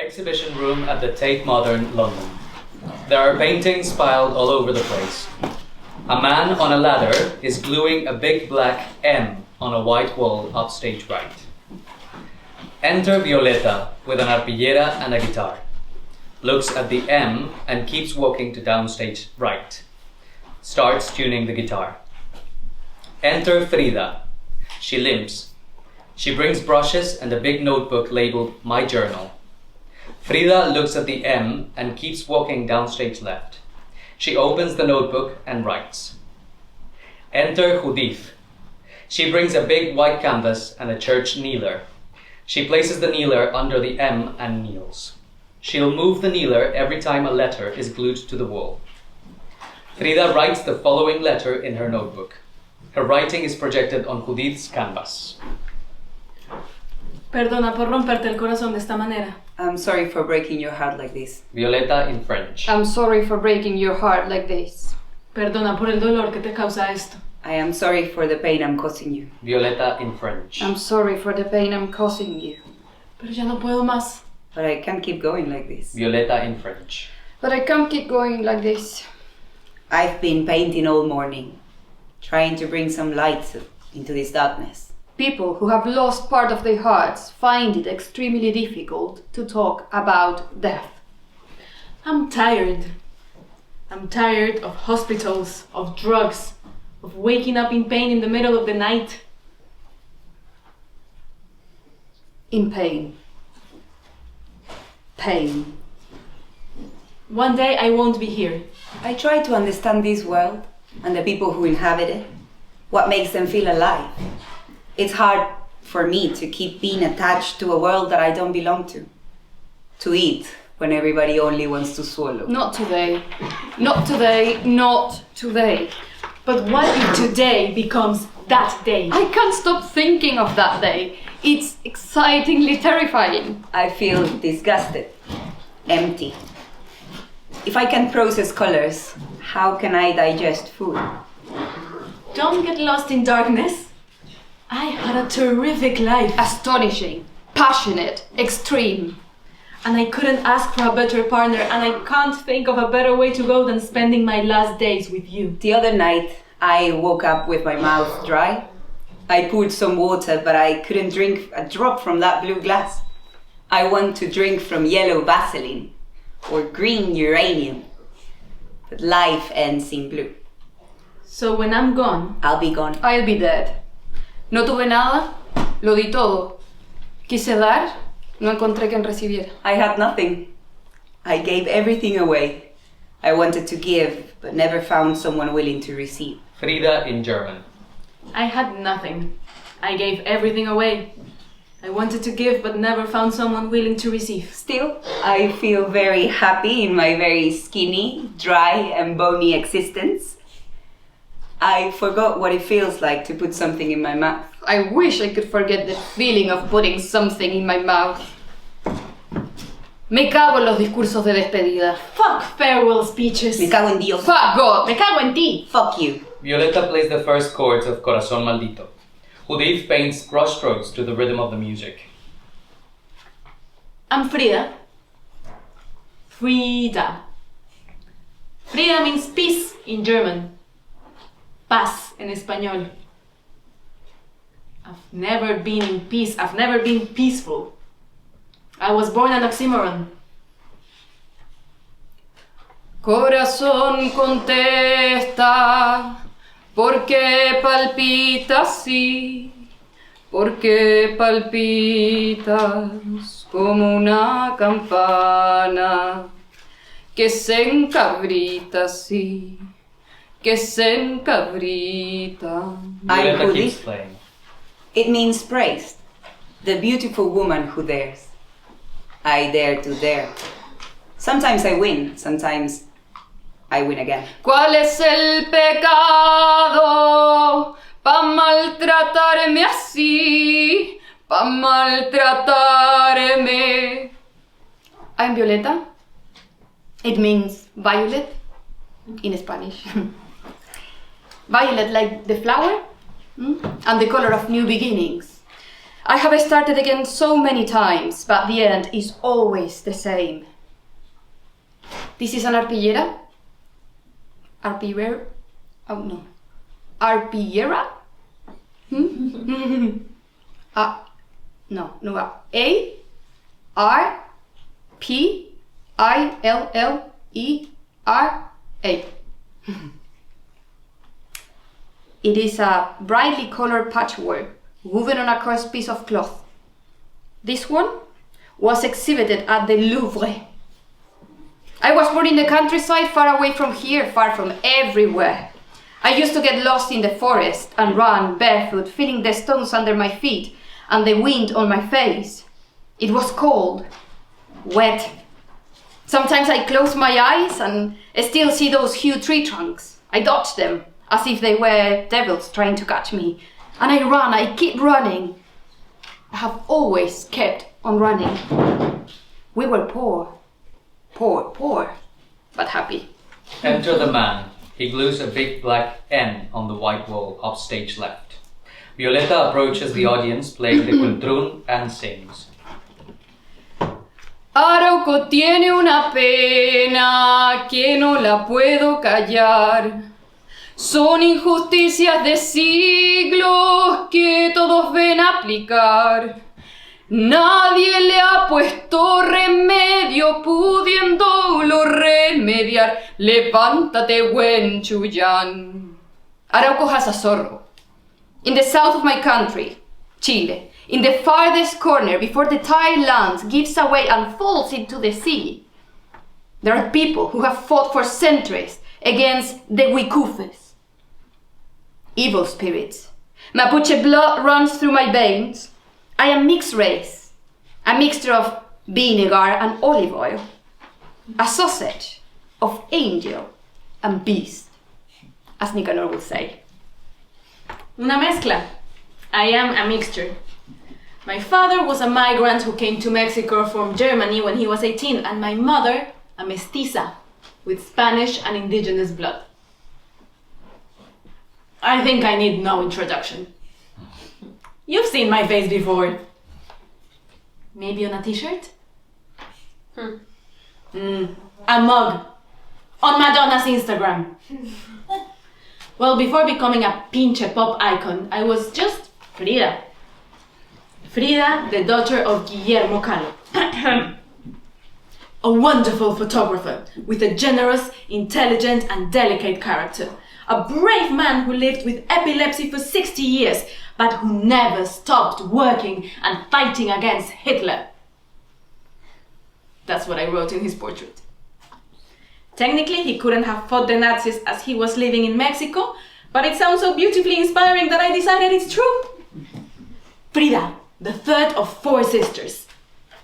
exhibition room at the Tate Modern, London. There are paintings piled all over the place. A man on a ladder is gluing a big black M on a white wall upstage right. Enter Violeta with an arpillera and a guitar. Looks at the M and keeps walking to downstage right. Starts tuning the guitar. Enter Frida. She limps. She brings brushes and a big notebook labeled My Journal. Frida looks at the M and keeps walking downstage left. She opens the notebook and writes. Enter Judith. She brings a big white canvas and a church kneeler. She places the kneeler under the M and kneels. She'll move the kneeler every time a letter is glued to the wall. Frida writes the following letter in her notebook. Her writing is projected on Judith's canvas. Perdona por romperte el corazón de esta manera. I'm sorry for breaking your heart like this. Violeta in French. I'm sorry for breaking your heart like this. Perdona por el dolor que te causa esto. I am sorry for the pain I'm causing you. Violeta in French. I'm sorry for the pain I'm causing you. Pero ya no puedo más. But I can't keep going like this. Violeta in French. But I can't keep going like this. I've been painting all morning, trying to bring some light into this darkness. People who have lost part of their hearts find it extremely difficult to talk about death. I'm tired. I'm tired of hospitals, of drugs, of waking up in pain in the middle of the night. In pain. Pain. One day I won't be here. I try to understand this world and the people who inhabit it, what makes them feel alive. It's hard for me to keep being attached to a world that I don't belong to eat when everybody only wants to swallow. Not today. Not today. Not today. But what if today becomes that day? I can't stop thinking of that day. It's excitingly terrifying. I feel disgusted, empty. If I can process colors, how can I digest food? Don't get lost in darkness. I had a terrific life. Astonishing, passionate, extreme. And I couldn't ask for a better partner, and I can't think of a better way to go than spending my last days with you. The other night, I woke up with my mouth dry. I poured some water, but I couldn't drink a drop from that blue glass. I want to drink from yellow Vaseline or green uranium. But life ends in blue. So when I'm gone, I'll be gone. I'll be dead. No tuve nada, lo di todo. Quise dar, no encontré quien recibiera. I had nothing. I gave everything away. I wanted to give, but never found someone willing to receive. Frida in German. I had nothing. I gave everything away. I wanted to give, but never found someone willing to receive. Still, I feel very happy in my very skinny, dry, and bony existence. I forgot what it feels like to put something in my mouth. I wish I could forget the feeling of putting something in my mouth. Me cago en los discursos de despedida. Fuck farewell speeches. Me cago en Dios. Fuck God. Me cago en ti. Fuck you. Violeta plays the first chords of Corazón Maldito. Judith paints brushstrokes to the rhythm of the music. I'm Frida. Frida. Frida means peace in German. Paz en español. I've never been in peace. I've never been peaceful. I was born an oxymoron. Corazón contesta, ¿por qué palpitas así? ¿Por qué palpitas como una campana que se encabrita así? Que se encabrita. Violeta keeps playing. It means praised. The beautiful woman who dares. I dare to dare. Sometimes I win, sometimes I win again. ¿Cuál es el pecado pa' maltratarme así? Pa' maltratarme. I'm Violeta. It means violet in Spanish. Violet like the flower and the color of new beginnings. I have started again so many times, but the end is always the same. This is an arpillera? Arpillera? Oh no. Arpillera? No. A-R-P-I-L-L-E-R-A. It is a brightly colored patchwork woven on a coarse piece of cloth. This one was exhibited at the Louvre. I was born in the countryside, far away from here, far from everywhere. I used to get lost in the forest and run barefoot, feeling the stones under my feet and the wind on my face. It was cold, wet. Sometimes I close my eyes and still see those huge tree trunks. I dodge them as if they were devils trying to catch me. And I keep running. I have always kept on running. We were poor, but happy. Enter the man. He glues a big black N on the white wall off stage left. Violeta approaches the audience playing the cultrún and sings. Arauco tiene una pena que no la puedo callar. Son injusticias de siglos que todos ven aplicar. Nadie le ha puesto remedio, pudiéndolo remediar. Levántate, buen Chuyán. Arauco has a sorrow. In the south of my country, Chile, in the farthest corner before the tide lands, gives away and falls into the sea, there are people who have fought for centuries against the Wicufes, evil spirits. Mapuche blood runs through my veins. I am mixed race, a mixture of vinegar and olive oil, a sausage of angel and beast, as Nicanor would say. Una mezcla. I am a mixture. My father was a migrant who came to Mexico from Germany when he was 18, and my mother, a mestiza, with Spanish and indigenous blood. I think I need no introduction. You've seen my face before. Maybe on a t-shirt? A mug. On Madonna's Instagram. Well, before becoming a pinche pop icon, I was just Frida. Frida, the daughter of Guillermo Kahlo. A wonderful photographer with a generous, intelligent and delicate character. A brave man who lived with epilepsy for 60 years, but who never stopped working and fighting against Hitler. That's what I wrote in his portrait. Technically, he couldn't have fought the Nazis as he was living in Mexico, but it sounds so beautifully inspiring that I decided it's true. Frida, the third of 4 sisters,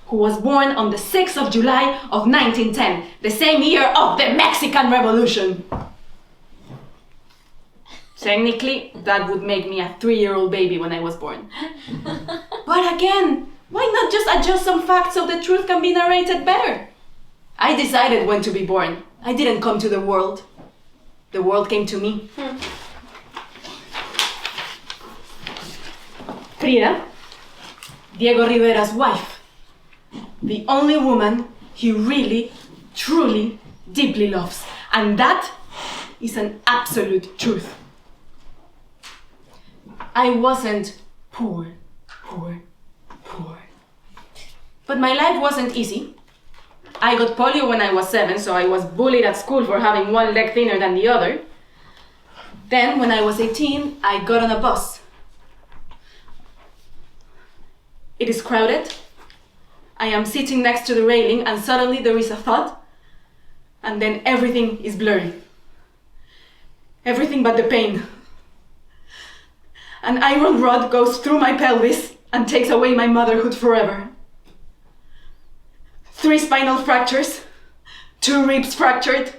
who was born on the 6th of July of 1910, the same year of the Mexican Revolution. Technically, that would make me a 3-year-old baby when I was born. But again, why not just adjust some facts so the truth can be narrated better? I decided when to be born. I didn't come to the world. The world came to me. Frida, Diego Rivera's wife. The only woman he really, truly, deeply loves. And that is an absolute truth. I wasn't poor. But my life wasn't easy. I got polio when I was 7, so I was bullied at school for having one leg thinner than the other. Then, when I was 18, I got on a bus. It is crowded. I am sitting next to the railing and suddenly there is a thud. And then everything is blurry. Everything but the pain. An iron rod goes through my pelvis and takes away my motherhood forever. 3 spinal fractures, 2 ribs fractured,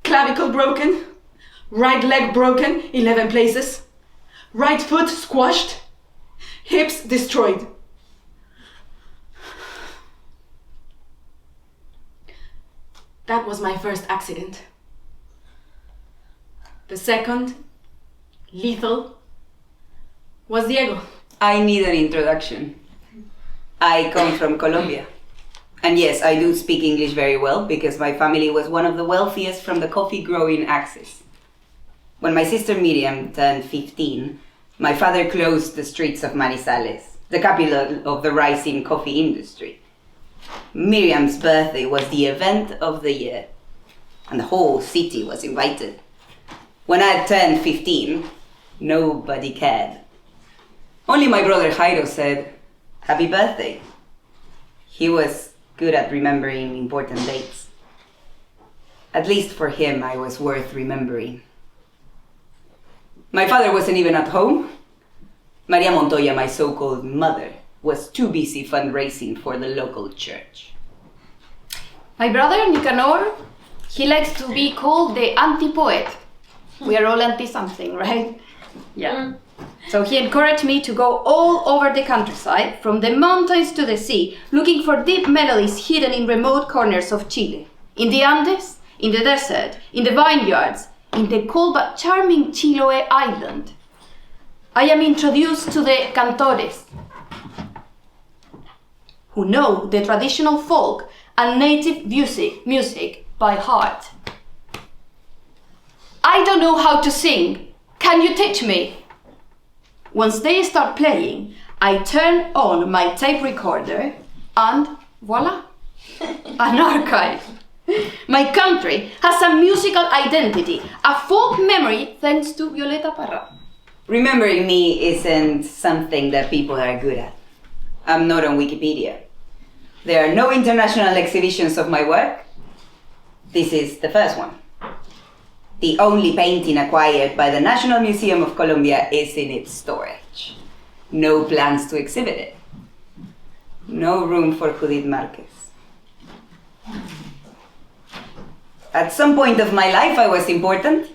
clavicle broken, right leg broken 11 places, right foot squashed, hips destroyed. That was my first accident. The second, lethal, was Diego. I need an introduction. I come from Colombia. And yes, I do speak English very well because my family was one of the wealthiest from the coffee growing axis. When my sister Miriam turned 15, my father closed the streets of Manizales, the capital of the rising coffee industry. Miriam's birthday was the event of the year, and the whole city was invited. When I turned 15, nobody cared. Only my brother Jairo said, "Happy birthday." He was good at remembering important dates. At least for him, I was worth remembering. My father wasn't even at home. Maria Montoya, my so-called mother, was too busy fundraising for the local church. My brother Nicanor, he likes to be called the anti-poet. We are all anti-something, right? Yeah. So he encouraged me to go all over the countryside, from the mountains to the sea, looking for deep melodies hidden in remote corners of Chile. In the Andes, in the desert, in the vineyards, in the cold but charming Chiloé island. I am introduced to the cantores, who know the traditional folk and native music by heart. I don't know how to sing. Can you teach me? Once they start playing, I turn on my tape recorder and voila, an archive. My country has a musical identity, a folk memory thanks to Violeta Parra. Remembering me isn't something that people are good at. I'm not on Wikipedia. There are no international exhibitions of my work. This is the first one. The only painting acquired by the National Museum of Colombia is in its storage. No plans to exhibit it. No room for Judith Marquez. At some point of my life, I was important.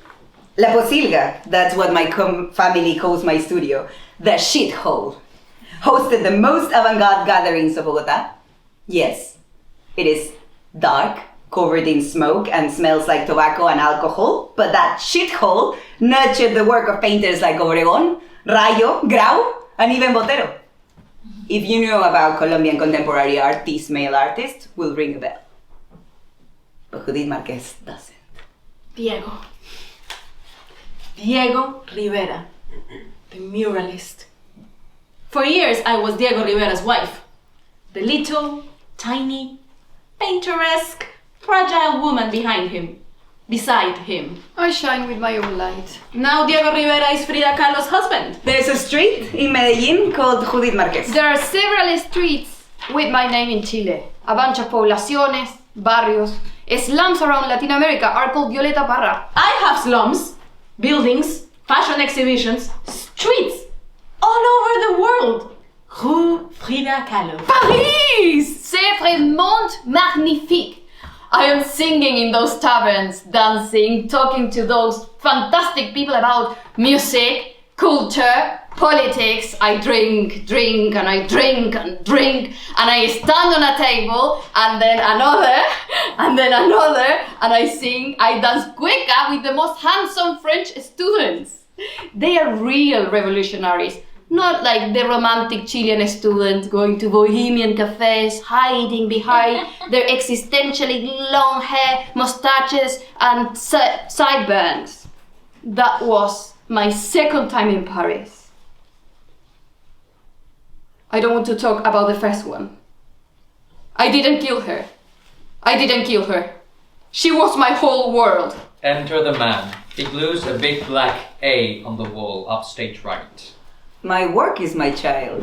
La Posilga, that's what my family calls my studio, the shithole, hosted the most avant-garde gatherings of Bogota. Yes, it is dark, covered in smoke, and smells like tobacco and alcohol, but that shithole nurtured the work of painters like Obregón, Rayo, Grau, and even Botero. If you know about Colombian contemporary art, this male artist will ring a bell. But Judith Marquez doesn't. Diego Rivera, the muralist. For years, I was Diego Rivera's wife. The little, tiny, painteresque, fragile woman beside him. I shine with my own light. Now Diego Rivera is Frida Kahlo's husband. There's a street in Medellin called Judith Marquez. There are several streets with my name in Chile. A bunch of poblaciones, barrios, slums around Latin America are called Violeta Parra. I have slums, buildings, fashion exhibitions, streets all over the world. Rue Frida Kahlo. Paris! C'est vraiment magnifique. I am singing in those taverns, dancing, talking to those fantastic people about music, culture, politics. I drink, and I drink, and I stand on a table, and then another, and I sing, I dance cueca with the most handsome French students. They are real revolutionaries. Not like the romantic Chilean students going to bohemian cafes, hiding behind their existentially long hair, mustaches, and sideburns. That was my second time in Paris. I don't want to talk about the first one. I didn't kill her. She was my whole world. Enter the man. He glues a big black A on the wall, upstage right. My work is my child.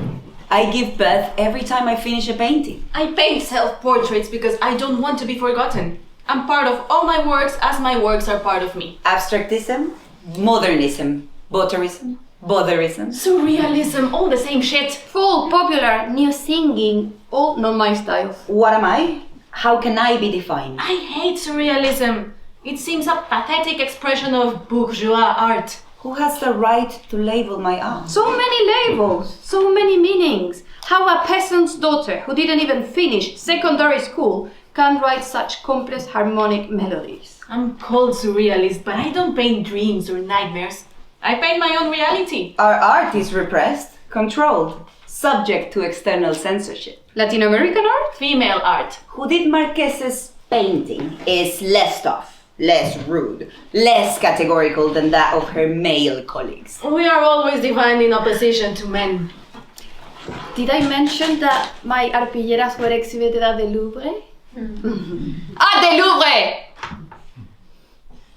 I give birth every time I finish a painting. I paint self-portraits because I don't want to be forgotten. I'm part of all my works as my works are part of me. Abstractism, modernism, boterism, botherism. Surrealism, all the same shit. Folk, popular, new singing, all not my style. What am I? How can I be defined? I hate surrealism. It seems a pathetic expression of bourgeois art. Who has the right to label my art? So many labels, so many meanings. How a peasant's daughter who didn't even finish secondary school can write such complex harmonic melodies. I'm called surrealist, but I don't paint dreams or nightmares. I paint my own reality. Our art is repressed, controlled, subject to external censorship. Latin American art? Female art. Judith Marquez's painting is less tough, less rude, less categorical than that of her male colleagues. We are always defined in opposition to men. Did I mention that my arpilleras were exhibited at the Louvre? At the Louvre!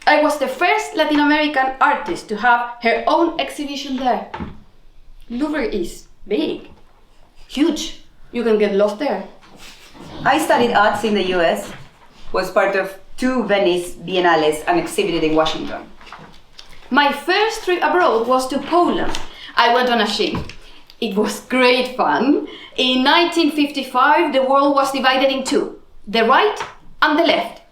I was the first Latin American artist to have her own exhibition there. Louvre is big, huge. You can get lost there. I studied arts in the US, was part of 2 Venice Biennales and exhibited in Washington. My first trip abroad was to Poland. I went on a ship. It was great fun. In 1955, the world was divided in 2, the right and the left.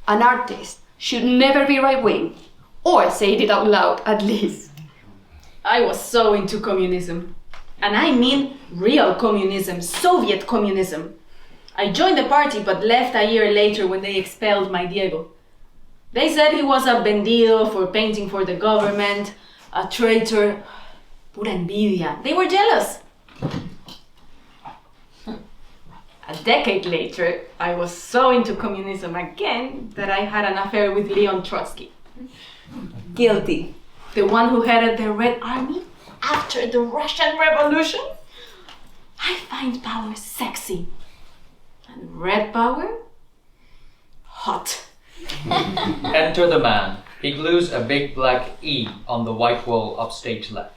An artist should never be right-wing, or say it out loud at least. I was so into communism. And I mean real communism, Soviet communism. I joined the party but left a year later when they expelled my Diego. They said he was a bandido for painting for the government, a traitor. Pura envidia. They were jealous. A decade later, I was so into communism again that I had an affair with Leon Trotsky. Guilty. The one who headed the Red Army after the Russian Revolution. I find power sexy. And red power? Hot. Enter the man. He glues a big black E on the white wall upstage left.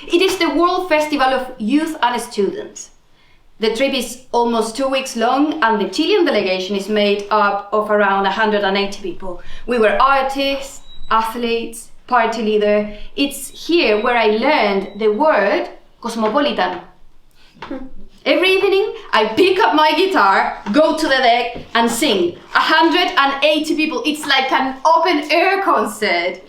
It is the World Festival of Youth and Students. The trip is almost 2 weeks long and the Chilean delegation is made up of around 180 people. We were artists, athletes, party leader. It's here where I learned the word cosmopolitan. Every evening, I pick up my guitar, go to the deck and sing. 180 people, it's like an open air concert.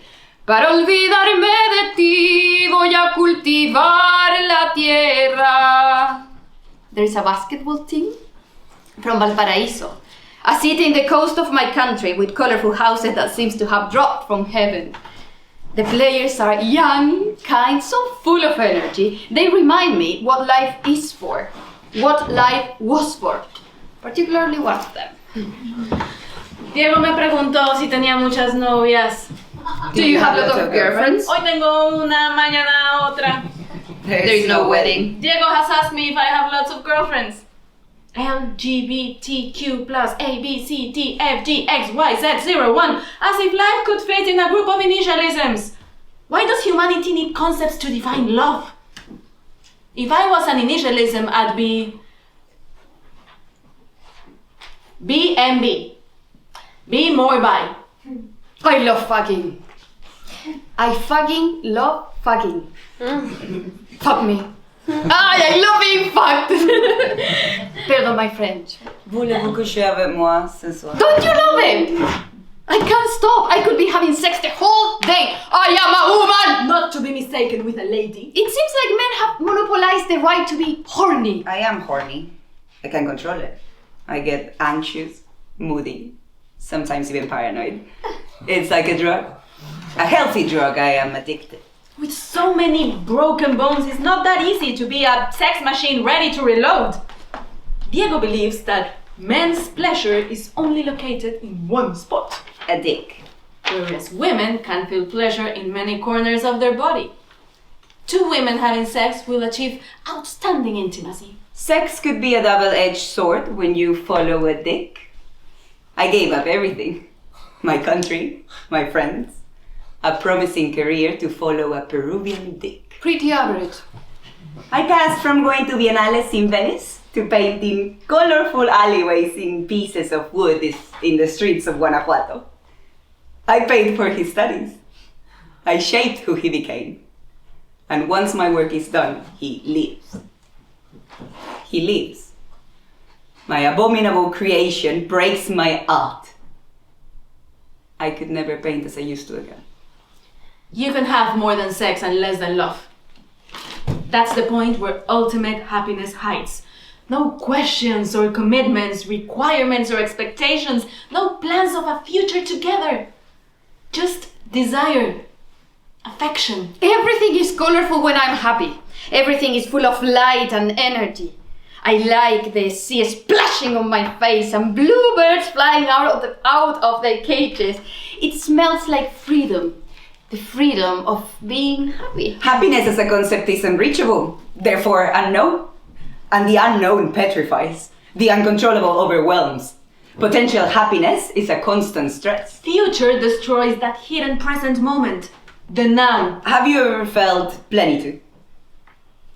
Para olvidarme de ti, voy a cultivar la tierra. There is a basketball team from Valparaíso, a city in the coast of my country with colorful houses that seems to have dropped from heaven. The players are young, kind, so full of energy. They remind me what life is for, what life was for, particularly one of them. Diego me preguntó si tenía muchas novias. Do you have lots of girlfriends? Hoy tengo una, mañana otra. There is no wedding. Diego has asked me if I have lots of girlfriends. LGBTQ plus A, B, C, D, F, G, X, Y, Z, 0, 1. As if life could fit in a group of initialisms. Why does humanity need concepts to define love? If I was an initialism, I'd be BMB. Be more bi. I love fucking. I fucking love fucking. Fuck me. I love being fucked. Pardon my French. Voulez-vous coucher avec moi ce soir? Don't you love it? I can't stop. I could be having sex the whole day. I am a woman. Not to be mistaken with a lady. It seems like men have monopolized the right to be horny. I am horny. I can control it. I get anxious, moody, sometimes even paranoid. It's like a drug. A healthy drug. I am addicted. With so many broken bones, it's not that easy to be a sex machine ready to reload. Diego believes that men's pleasure is only located in one spot. A dick. Whereas women can feel pleasure in many corners of their body. 2 women having sex will achieve outstanding intimacy. Sex could be a double-edged sword when you follow a dick. I gave up everything. My country, my friends, a promising career to follow a Peruvian dick. Pretty average. I passed from going to biennales in Venice to painting colorful alleyways in pieces of wood in the streets of Guanajuato. I paid for his studies. I shaped who he became. And once my work is done, he leaves. He leaves. My abominable creation breaks my art. I could never paint as I used to again. You can have more than sex and less than love. That's the point where ultimate happiness hides. No questions or commitments, requirements or expectations, no plans of a future together. Just desire, affection. Everything is colorful when I'm happy. Everything is full of light and energy. I like the sea splashing on my face and bluebirds flying out of their cages. It smells like freedom. The freedom of being happy. Happiness as a concept is unreachable, therefore unknown. And the unknown petrifies. The uncontrollable overwhelms. Potential happiness is a constant stress. Future destroys that hidden present moment. The now. Have you ever felt plenitude?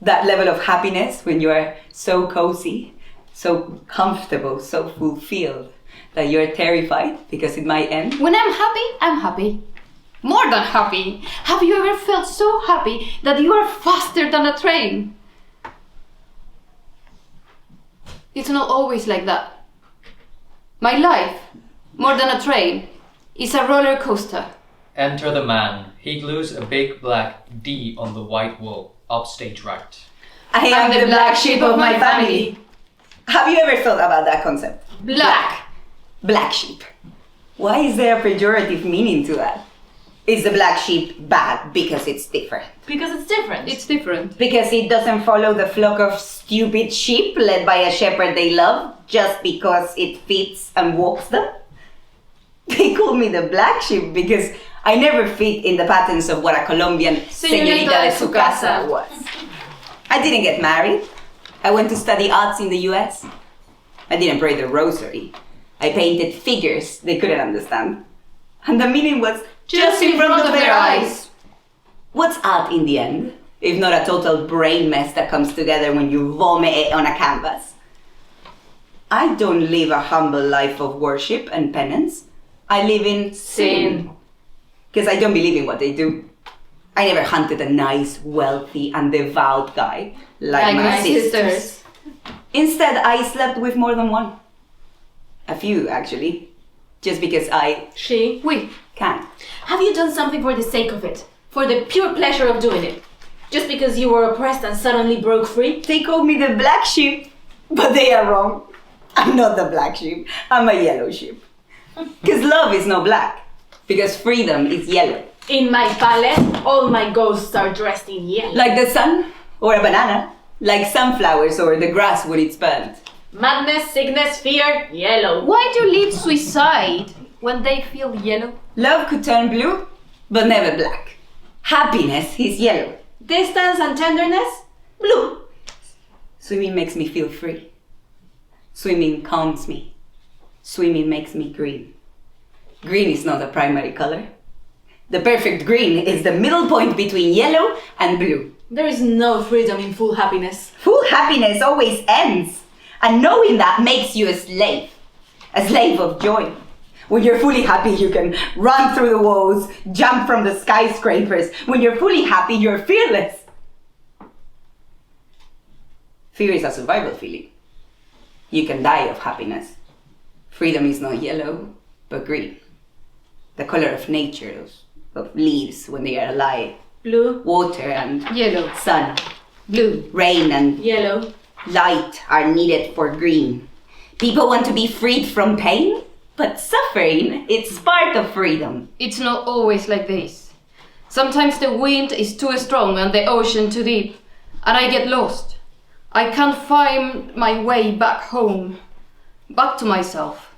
That level of happiness when you are so cozy, so comfortable, so fulfilled that you're terrified because it might end? When I'm happy. More than happy. Have you ever felt so happy that you are faster than a train? It's not always like that. My life, more than a train, is a roller coaster. Enter the man. He glues a big black D on the white wall, upstage right. I am the black sheep of my family. Have you ever thought about that concept? Black. Black sheep. Why is there a pejorative meaning to that? Is the black sheep bad because it's different? Because it's different. It's different. Because it doesn't follow the flock of stupid sheep led by a shepherd they love just because it fits and walks them? They call me the black sheep because I never fit in the patterns of what a Colombian señorita de su casa was. I didn't get married. I went to study arts in the US. I didn't pray the rosary. I painted figures they couldn't understand. And the meaning was just in front of their eyes. What's art in the end, if not a total brain mess that comes together when you vomit it on a canvas? I don't live a humble life of worship and penance. I live in sin. Because I don't believe in what they do. I never hunted a nice, wealthy, and devout guy like my sisters. Instead, I slept with more than one. A few, actually. Just because we can. Have you done something for the sake of it? For the pure pleasure of doing it? Just because you were oppressed and suddenly broke free? They called me the black sheep, but they are wrong. I'm not the black sheep, I'm a yellow sheep. Because love is not black, because freedom is yellow. In my palace, all my ghosts are dressed in yellow. Like the sun, or a banana, like sunflowers or the grass when it's burnt. Madness, sickness, fear, yellow. Why do leaves suicide when they feel yellow? Love could turn blue, but never black. Happiness is yellow. Distance and tenderness, blue. Swimming makes me feel free. Swimming calms me. Swimming makes me green. Green is not a primary color. The perfect green is the middle point between yellow and blue. There is no freedom in full happiness. Full happiness always ends. And knowing that makes you a slave of joy. When you're fully happy, you can run through the walls, jump from the skyscrapers. When you're fully happy, you're fearless. Fear is a survival feeling. You can die of happiness. Freedom is not yellow, but green. The color of nature, of leaves when they are alive. Blue. Water and yellow. Sun. Blue. Rain and yellow. Light are needed for green. People want to be freed from pain, but suffering, it's part of freedom. It's not always like this. Sometimes the wind is too strong and the ocean too deep, and I get lost. I can't find my way back home, back to myself.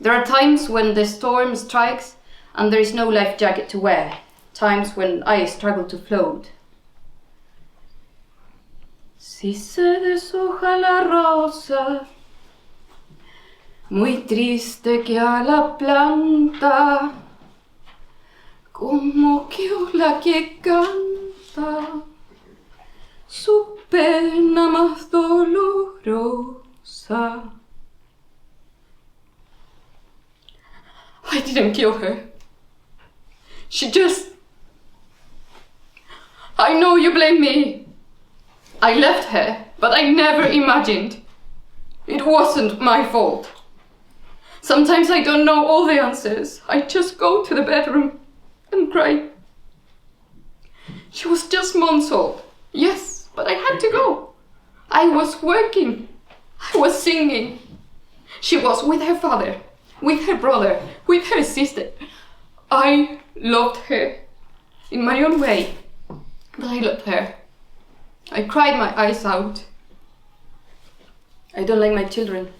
There are times when the storm strikes and there is no life jacket to wear, times when I struggle to float. Si se deshoja la rosa, muy triste que a la planta, como que ola que canta, su pena más dolorosa. I didn't kill her. She just... I know you blame me. I left her, but I never imagined. It wasn't my fault. Sometimes I don't know all the answers. I just go to the bedroom and cry. She was just months old. Yes, but I had to go. I was working. I was singing. She was with her father, with her brother, with her sister. I loved her in my own way, but I loved her. I cried my eyes out. I don't like my children,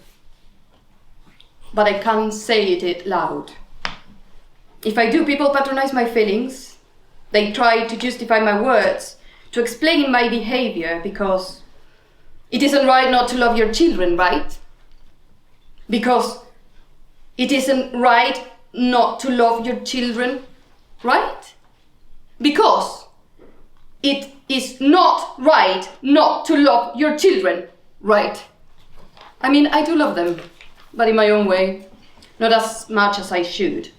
but I can't say it loud. If I do, people patronize my feelings. They try to justify my words, to explain my behavior, because it isn't right not to love your children, right? Because it isn't right not to love your children, right? Because it is not right not to love your children, right? I mean, I do love them, but in my own way. Not as much as I should.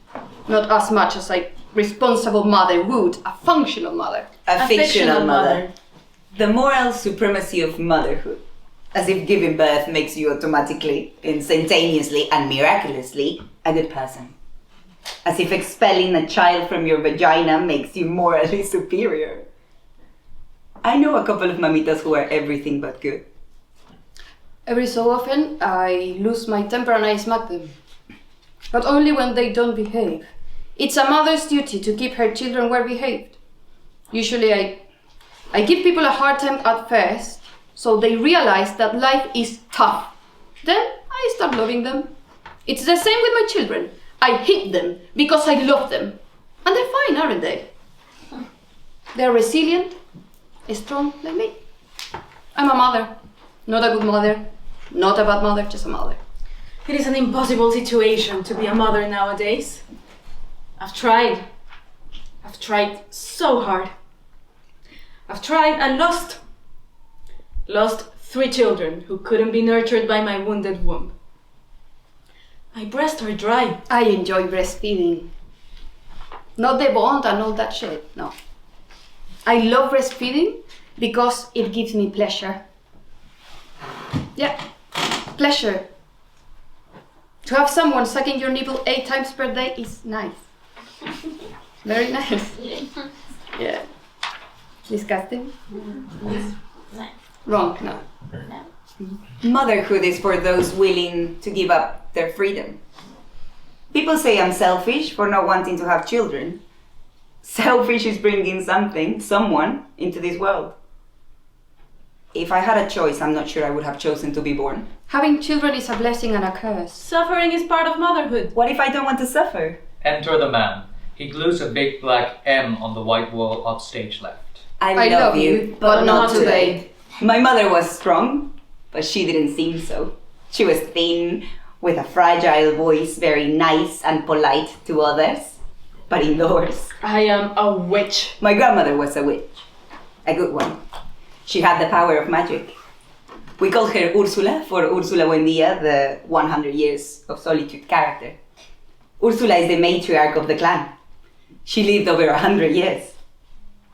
Not as much as a responsible mother would, a functional mother. A fictional mother. The moral supremacy of motherhood. As if giving birth makes you automatically, instantaneously, and miraculously a good person. As if expelling a child from your vagina makes you morally superior. I know a couple of mamitas who are everything but good. Every so often, I lose my temper and I smack them. But only when they don't behave. It's a mother's duty to keep her children well behaved. Usually I give people a hard time at first, so they realize that life is tough. Then I start loving them. It's the same with my children. I hit them because I love them. And they're fine, aren't they? They're resilient, strong like me. I'm a mother. Not a good mother. Not a bad mother, just a mother. It is an impossible situation to be a mother nowadays. I've tried so hard. I've tried and lost 3 children who couldn't be nurtured by my wounded womb. My breasts are dry. I enjoy breastfeeding. Not the bond and all that shit, no. I love breastfeeding because it gives me pleasure. Yeah, pleasure. To have someone sucking your nipple 8 times per day is nice. Very nice. Yeah. Disgusting? Wrong, no. Motherhood is for those willing to give up their freedom. People say I'm selfish for not wanting to have children. Selfish is bringing someone into this world. If I had a choice, I'm not sure I would have chosen to be born. Having children is a blessing and a curse. Suffering is part of motherhood. What if I don't want to suffer? Enter the man. He glues a big black M on the white wall upstage left. I love you, but not today. My mother was strong, but she didn't seem so. She was thin, with a fragile voice, very nice and polite to others, but indoors. I am a witch. My grandmother was a witch. A good one. She had the power of magic. We call her Ursula for Ursula Buendia, the 100 Years of Solitude character. Ursula is the matriarch of the clan. She lived over 100 years.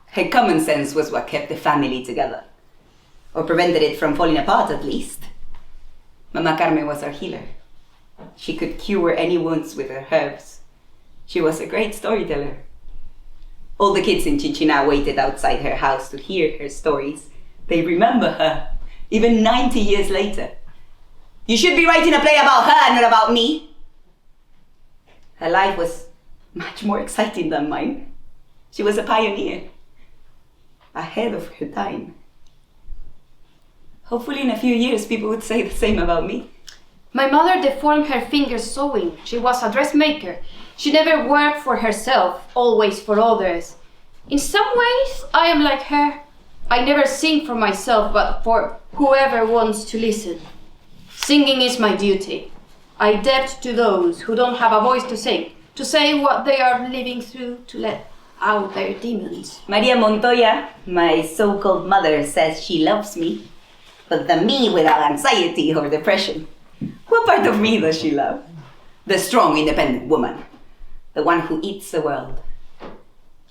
Her common sense was what kept the family together, or prevented it from falling apart at least. Mama Carmen was our healer. She could cure any wounds with her herbs. She was a great storyteller. All the kids in Chichina waited outside her house to hear her stories. They remember her, even 90 years later. You should be writing a play about her, not about me. Her life was much more exciting than mine. She was a pioneer, ahead of her time. Hopefully in a few years people would say the same about me. My mother deformed her fingers sewing. She was a dressmaker. She never worked for herself, always for others. In some ways, I am like her. I never sing for myself, but for whoever wants to listen. Singing is my duty. I debt to those who don't have a voice to say what they are living through, to let out their demons. Maria Montoya, my so-called mother, says she loves me, but the me without anxiety or depression. What part of me does she love? The strong, independent woman. The one who eats the world.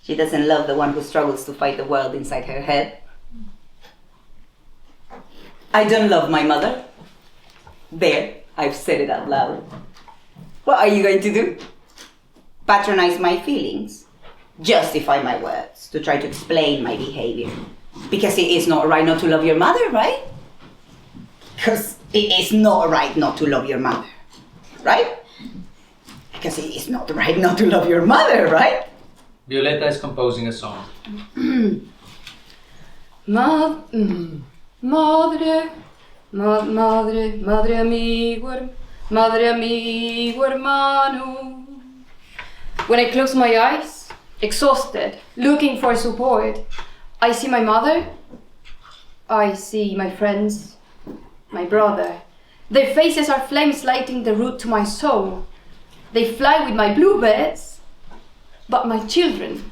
She doesn't love the one who struggles to fight the world inside her head. I don't love my mother. There, I've said it out loud. What are you going to do? Patronize my feelings? Justify my words to try to explain my behavior? Because it is not right not to love your mother, right? Because it is not right not to love your mother, right? Because it is not right not to love your mother, right? Violeta is composing a song. Madre, madre amigo, hermano. When I close my eyes, exhausted, looking for support, I see my mother, I see my friends, my brother. Their faces are flames lighting the route to my soul. They fly with my bluebirds, but my children.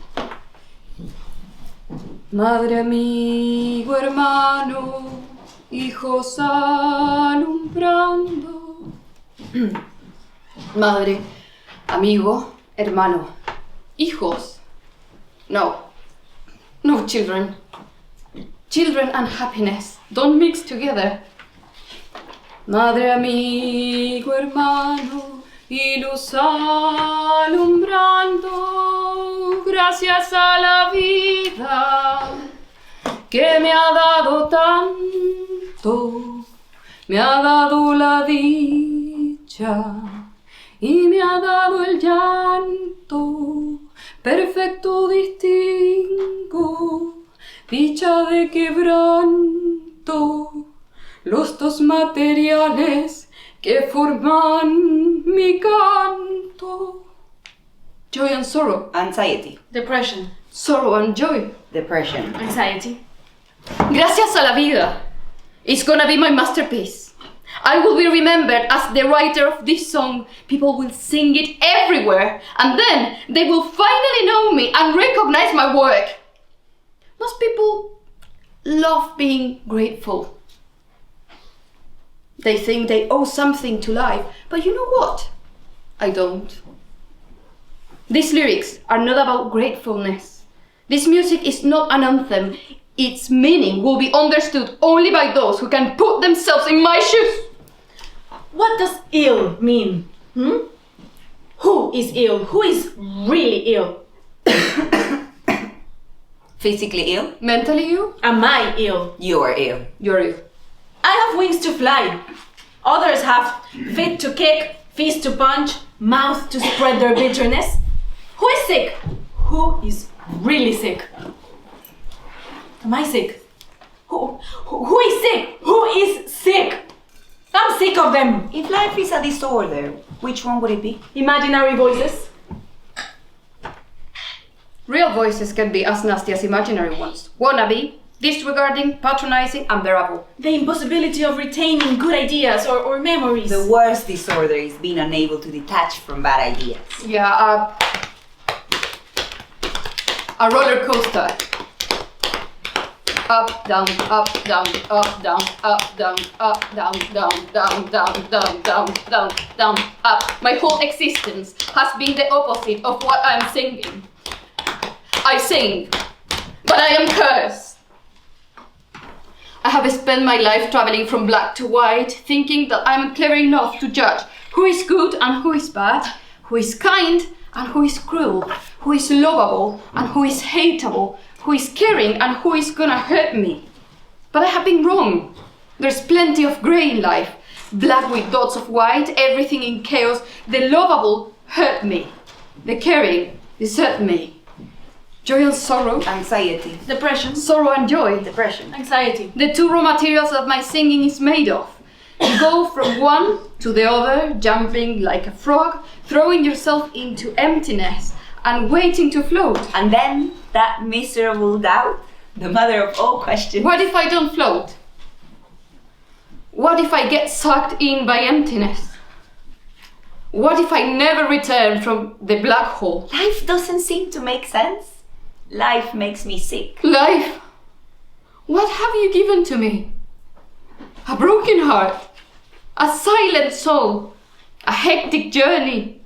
Madre amigo, hermano, hijos alumbrando. Madre, amigo, hermano, hijos. No children. Children and happiness don't mix together. Madre, amigo, hermano, y luz alumbrando, gracias a la vida que me ha dado tanto, me ha dado la dicha y me ha dado el llanto, perfecto distingo, dicha de quebranto, los dos materiales que forman mi canto. Joy and sorrow. Anxiety. Depression. Sorrow and joy. Depression. Anxiety. Gracias a la vida. It's gonna be my masterpiece. I will be remembered as the writer of this song. People will sing it everywhere, and then they will finally know me and recognize my work. Most people love being grateful. They think they owe something to life, but you know what? I don't. These lyrics are not about gratefulness. This music is not an anthem. Its meaning will be understood only by those who can put themselves in my shoes. What does ill mean? Who is ill? Who is really ill? Physically ill? Mentally ill? Am I ill? You are ill. You're ill. I have wings to fly. Others have feet to kick, fists to punch, mouth to spread their bitterness. Who is sick? Who is really sick? Am I sick? Who is sick? Who is sick? I'm sick of them. If life is a disorder, which one would it be? Imaginary voices. Real voices can be as nasty as imaginary ones. Wannabe, disregarding, patronizing, unbearable. The impossibility of retaining good ideas or memories. The worst disorder is being unable to detach from bad ideas. Yeah, a roller coaster. Up, down, up, down, up, down, up, down, up, down, down, down, down, down, down, down, down, up. My whole existence has been the opposite of what I'm singing. I sing, but I am cursed. I have spent my life traveling from black to white, thinking that I'm clever enough to judge who is good and who is bad, who is kind and who is cruel, who is lovable and who is hateable, who is caring and who is gonna hurt me. But I have been wrong. There's plenty of grey in life, black with dots of white, everything in chaos. The lovable hurt me. The caring desert me. Joy and sorrow. Anxiety. Depression. Sorrow and joy. Depression. Anxiety. The two raw materials that my singing is made of. You go from one to the other, jumping like a frog, throwing yourself into emptiness and waiting to float. And then that miserable doubt, the mother of all questions. What if I don't float? What if I get sucked in by emptiness? What if I never return from the black hole? Life doesn't seem to make sense. Life makes me sick. Life, what have you given to me? A broken heart, a silent soul, a hectic journey.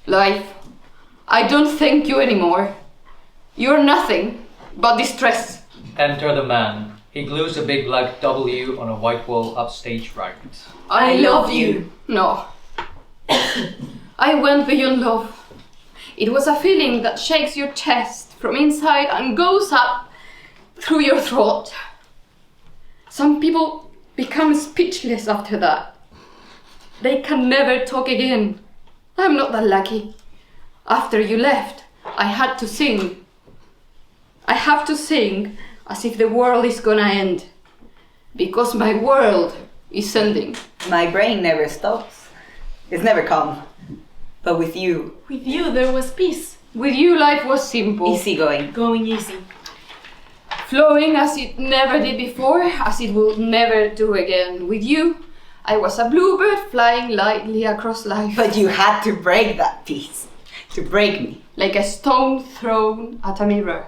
Life, I don't thank you anymore. You're nothing but distress. Enter the man. He glues a big black W on a white wall upstage right. I love you. No. I went beyond love. It was a feeling that shakes your chest from inside and goes up through your throat. Some people become speechless after that. They can never talk again. I'm not that lucky. After you left, I had to sing. I have to sing as if the world is gonna end. Because my world is ending. My brain never stops. It's never calm. But with you, With you, there was peace. With you, life was simple. easygoing. Going easy. Flowing as it never did before, as it will never do again. With you, I was a bluebird flying lightly across life. But you had to break that peace. To break me. Like a stone thrown at a mirror.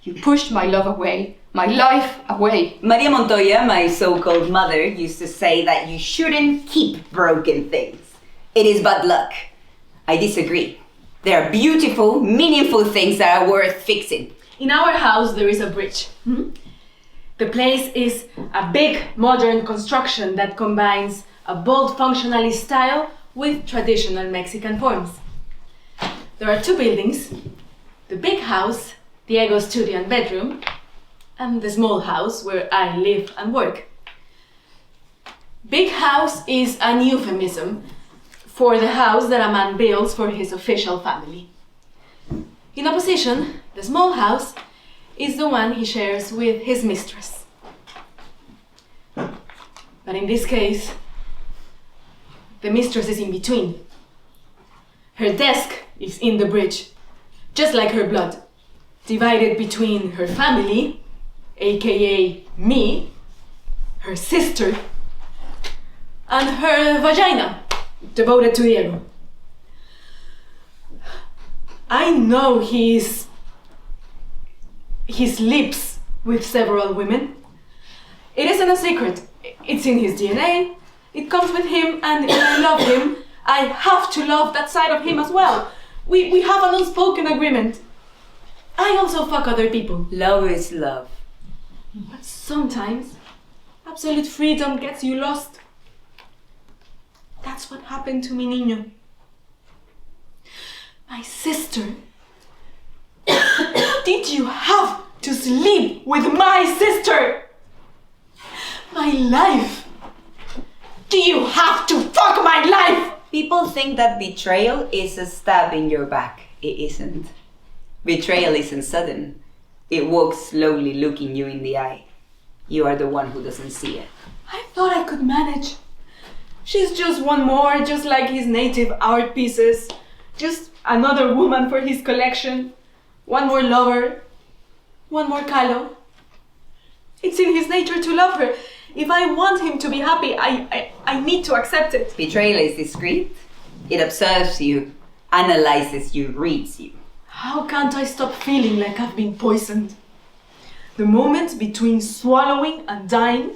You pushed my love away, my life away. Maria Montoya, my so-called mother, used to say that you shouldn't keep broken things. It is bad luck. I disagree. There are beautiful, meaningful things that are worth fixing. In our house, there is a bridge. The place is a big, modern construction that combines a bold functionalist style with traditional Mexican forms. There are two buildings, the big house, Diego's studio and bedroom, and the small house where I live and work. Big house is an euphemism for the house that a man builds for his official family. In opposition, the small house is the one he shares with his mistress. But in this case, the mistress is in between. Her desk is in the bridge, just like her blood, divided between her family, aka me, her sister, and her vagina, devoted to Diego. I know he sleeps with several women. It isn't a secret. It's in his DNA. It comes with him, and if I love him, I have to love that side of him as well. We have an unspoken agreement. I also fuck other people. Love is love. But sometimes, absolute freedom gets you lost. That's what happened to mi niño. My sister. Did you have to sleep with my sister? My life. Do you have to fuck my life? People think that betrayal is a stab in your back. It isn't. Betrayal isn't sudden. It walks slowly, looking you in the eye. You are the one who doesn't see it. I thought I could manage. She's just one more, just like his native art pieces. Just another woman for his collection. One more lover. One more Kahlo. It's in his nature to love her. If I want him to be happy, I need to accept it. Betrayal is discreet. It observes you, analyzes you, reads you. How can't I stop feeling like I've been poisoned? The moment between swallowing and dying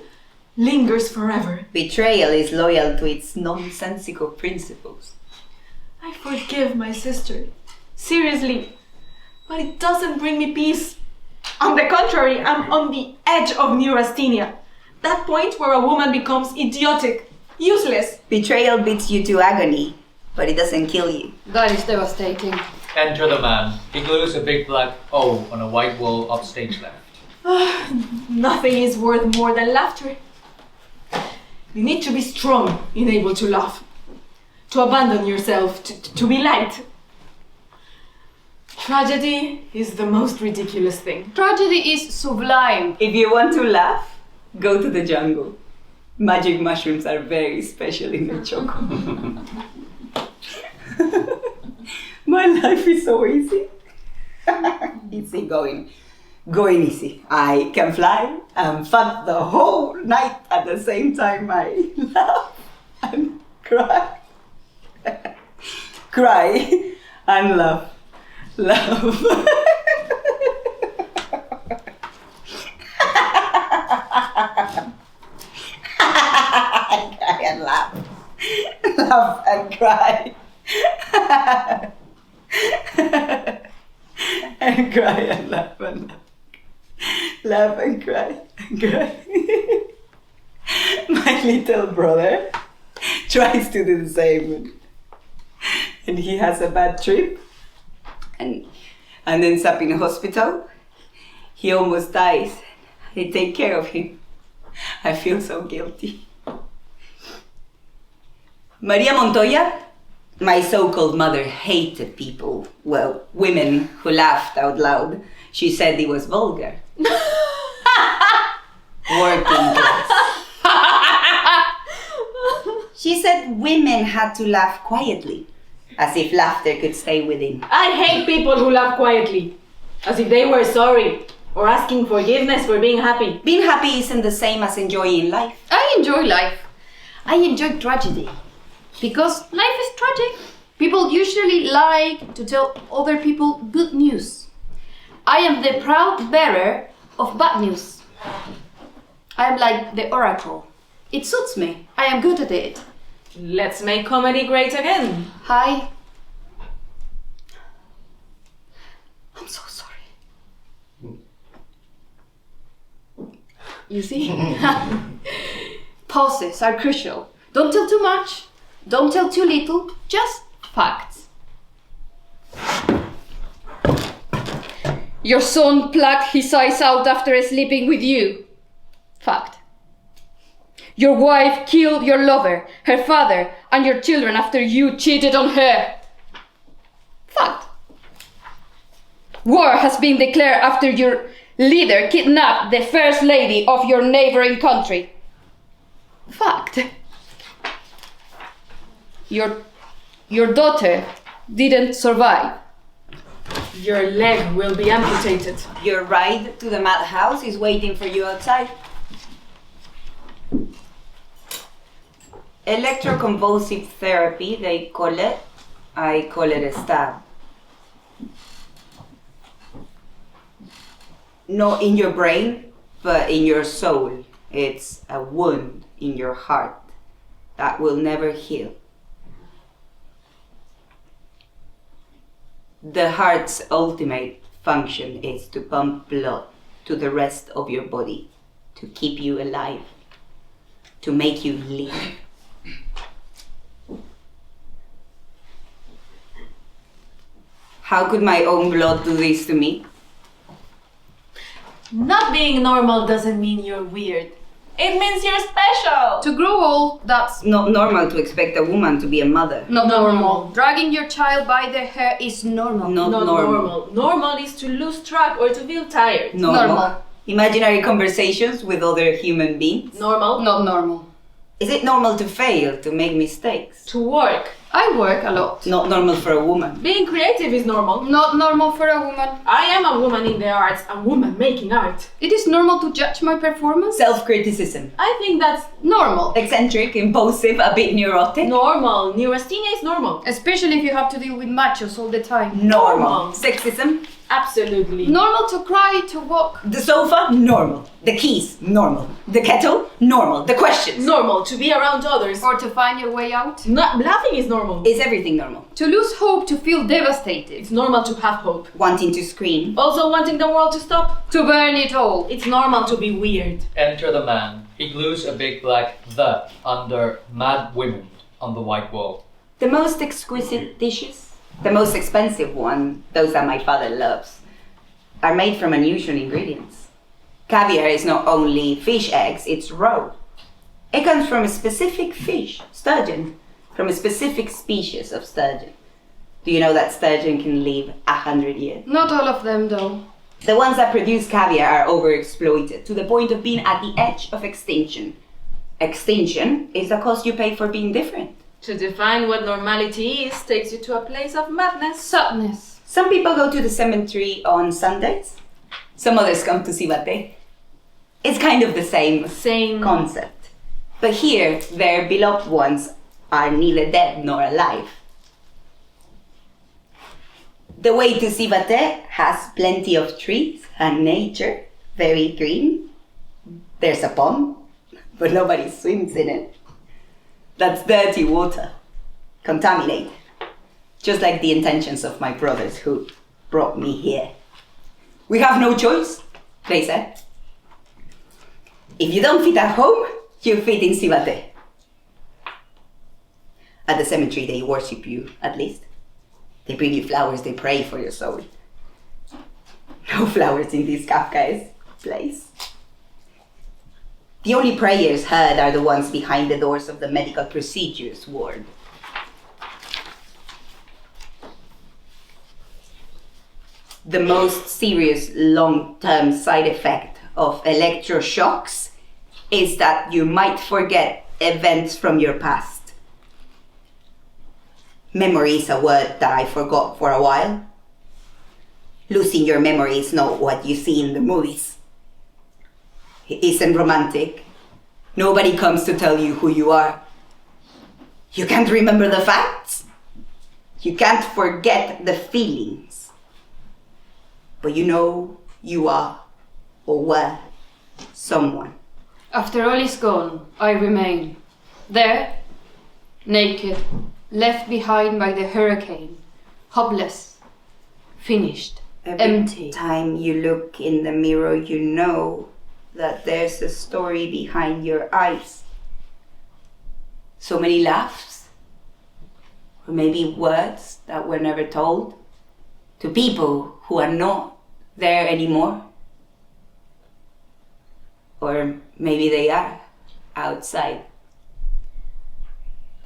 lingers forever. Betrayal is loyal to its nonsensical principles. I forgive my sister. Seriously. But it doesn't bring me peace. On the contrary, I'm on the edge of neurasthenia. That point where a woman becomes idiotic, useless. Betrayal beats you to agony, but it doesn't kill you. That is devastating. Enter the man. He glues a big black O on a white wall upstage left. Nothing is worth more than laughter. You need to be strong in able to laugh. To abandon yourself, to be light. Tragedy is the most ridiculous thing. Tragedy is sublime. If you want to laugh, go to the jungle. Magic mushrooms are very special in the choco. My life is so easy. Easy going. Going easy. I can fly and fuck the whole night at the same time. I laugh and cry. Cry and laugh. Laugh. Cry and laugh. Laugh and cry. And cry and laugh and laugh. Laugh and cry and cry. My little brother tries to do the same. And he has a bad trip and ends up in a hospital. He almost dies. I take care of him. I feel so guilty. Maria Montoya, my so-called mother, hated people, well, women who laughed out loud. She said it was vulgar. Working class. She said women had to laugh quietly, as if laughter could stay within. I hate people who laugh quietly, as if they were sorry or asking forgiveness for being happy. Being happy isn't the same as enjoying life. I enjoy life. I enjoy tragedy. Because life is tragic. People usually like to tell other people good news. I am the proud bearer of bad news. I am like the oracle. It suits me. I am good at it. Let's make comedy great again. Hi. I'm so sorry. You see? Pauses are crucial. Don't tell too much. Don't tell too little. Just facts. Your son plucked his eyes out after sleeping with you. Fact. Your wife killed your lover, her father, and your children after you cheated on her. Fact. War has been declared after your leader kidnapped the first lady of your neighboring country. Fact. Your daughter didn't survive. Your leg will be amputated. Your ride to the madhouse is waiting for you outside. Electroconvulsive therapy, they call it. I call it a stab. Not in your brain, but in your soul. It's a wound in your heart that will never heal. The heart's ultimate function is to pump blood to the rest of your body, to keep you alive, to make you live. How could my own blood do this to me? Not being normal doesn't mean you're weird. It means you're special. To grow old, that's Not normal to expect a woman to be a mother. not Not normal. normal. Dragging your child by the hair is normal. Not normal. Normal is to lose track or to feel tired. Normal. Imaginary conversations with other human beings. Normal. Not normal. Is it normal to fail, to make mistakes? To work. I work a lot. Not normal for a woman. Being creative is normal. Not normal for a woman. I am a woman in the arts, a woman making art. It is normal to judge my performance. Self-criticism. I think that's Normal. Eccentric, impulsive, a bit neurotic. normal. Neurasthenia is normal. Especially if you have to deal with machos all the time. Normal. Sexism. Absolutely. Normal to cry, to walk. The sofa, normal. The keys, normal. The kettle, normal. The questions. Normal to be around others. Or to find your way out. Not laughing is normal. Is everything normal? To lose hope, to feel devastated. It's normal to have hope. Wanting to scream. Also wanting the world to stop. To burn it all. It's normal to be weird. Enter the man. He glues a big black "the" under "mad women" on the white wall. The most exquisite dishes, the most expensive one, those that my father loves, are made from unusual ingredients. Caviar is not only fish eggs, it's raw. It comes from a specific fish, sturgeon, from a specific species of sturgeon. Do you know that sturgeon can live 100 years? Not all of them though. The ones that produce caviar are overexploited to the point of being at the edge of extinction. Extinction is the cost you pay for being different. To define what normality is takes you to a place of madness. Sadness. Some people go to the cemetery on Sundays. Some others come to Cibate. It's kind of the same concept. But here, their beloved ones are neither dead nor alive. The way to Cibate has plenty of trees and nature, very green. There's a pond, but nobody swims in it. That's dirty water, contaminated. Just like the intentions of my brothers who brought me here. We have no choice, they said. If you don't fit at home, you fit in Cibate. At the cemetery, they worship you, at least. They bring you flowers, they pray for your soul. No flowers in this Kafkaesque place. The only prayers heard are the ones behind the doors of the medical procedures ward. The most serious long-term side effect of electroshocks is that you might forget events from your past. Memory is a word that I forgot for a while. Losing your memory is not what you see in the movies. It isn't romantic. Nobody comes to tell you who you are. You can't remember the facts. You can't forget the feelings. But you know you are or were someone. After all is gone, I remain. There, naked, left behind by the hurricane, hopeless, finished, empty. Every time you look in the mirror, you know that there's a story behind your eyes. So many laughs, or maybe words that were never told to people who are not there anymore. Or maybe they are outside.